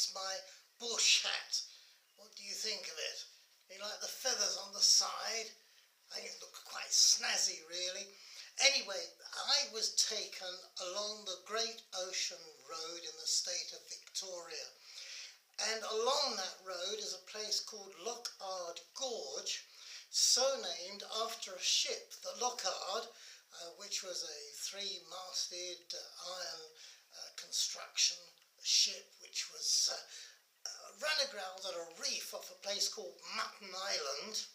It's my bush hat. What do you think of it? You like the feathers on the side? I think it looked quite snazzy, really. Anyway, I was taken along the Great Ocean Road in the state of Victoria. And along that road is a place called Loch Ard Gorge, so named after a ship, the Loch Ard, which was a three-masted iron construction ship which was ran aground on a reef off a place called Mutton Island.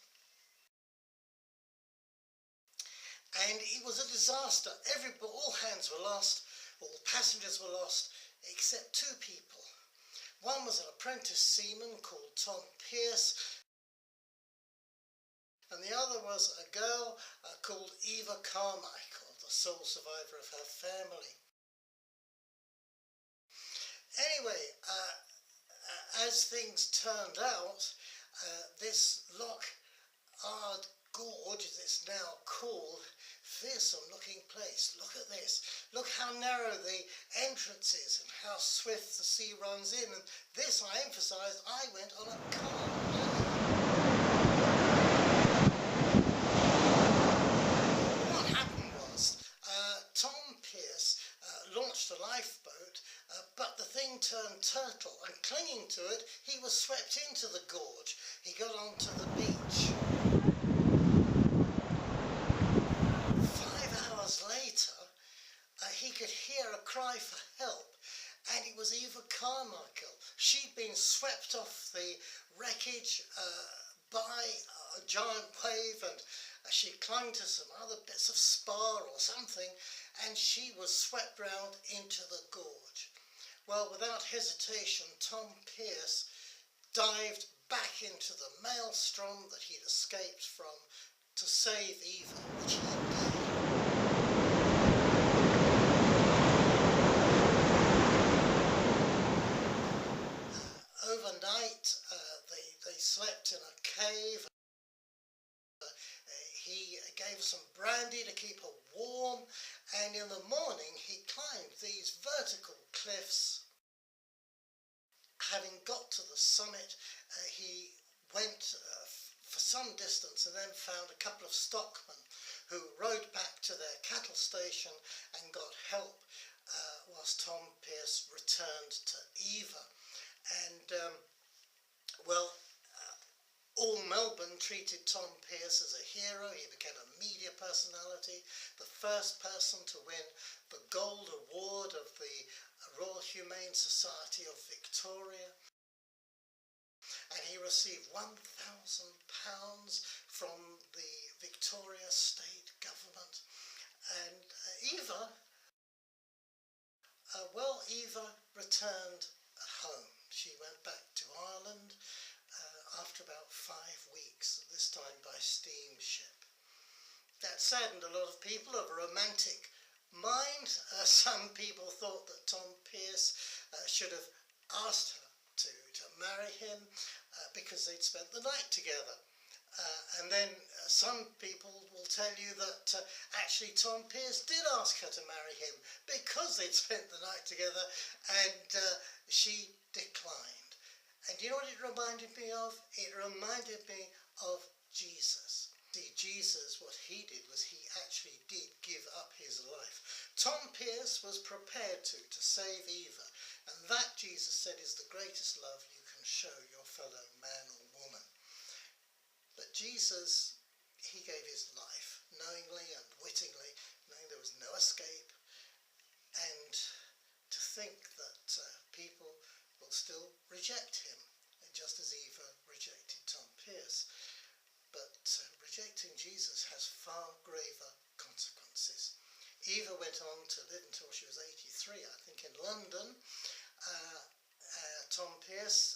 And it was a disaster. All hands were lost, all the passengers were lost, except two people. One was an apprentice seaman called Tom Pearce, and the other was a girl called Eva Carmichael, the sole survivor of her family. Anyway, as things turned out, this Loch Ard Gorge, as it's now called, fearsome looking place. Look at this. Look how narrow the entrance is and how swift the sea runs in. And this, I emphasise, I went on a calm day. What happened was, Tom Pearce launched a lifeboat, but the thing turned turtle, and clinging to it, he was swept into the gorge. He got onto the beach. 5 hours later, he could hear a cry for help, and it was Eva Carmichael. She'd been swept off the wreckage by a giant wave, and she clung to some other bits of spar or something, and she was swept round into the gorge. Well, without hesitation, Tom Pearce dived back into the maelstrom that he'd escaped from to save Eva, which he did. Overnight, they slept in a cave. He gave some brandy to keep her warm, and in the morning he climbed these vertical cliffs. Having got to the summit, he went for some distance and then found a couple of stockmen who rode back to their cattle station and got help whilst Tom Pearce returned to Eva. And all Melbourne treated Tom Pearce as a hero. He became a media personality, the first person to win the Gold Award of the Royal Humane Society of Victoria. And he received £1,000 from the Victoria State Government. And Eva returned home. She went back to Ireland after about 5 weeks, this time by steamship. That saddened a lot of people of a romantic mind. Some people thought that Tom Pearce should have asked her to marry him because they'd spent the night together. And then some people will tell you that actually Tom Pearce did ask her to marry him because they'd spent the night together, and she declined. And you know what it reminded me of? It reminded me of Jesus. See, Jesus, what he did was he actually did give up his life. Tom Pearce was prepared to save Eva, and that, Jesus said, is the greatest love you can show your fellow man or woman. But Jesus, he gave his life knowingly and wittingly, knowing there was no escape, and to think that people will still reject him, just as Eva rejected Tom Pearce. But rejecting Jesus has far graver consequences. Eva went on to live until she was 83, I think, in London. Tom Pearce,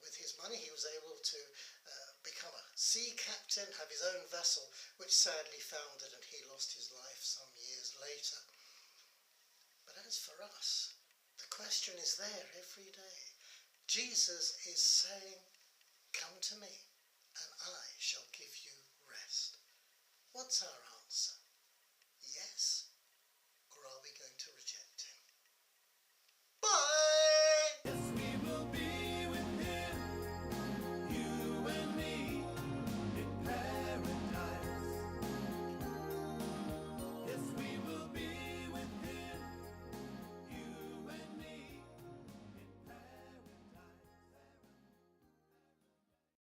with his money, he was able to become a sea captain, have his own vessel, which sadly foundered and he lost his life some years later. But as for us, the question is there every day. Jesus is saying, "Come to me, and I shall give you rest." What's our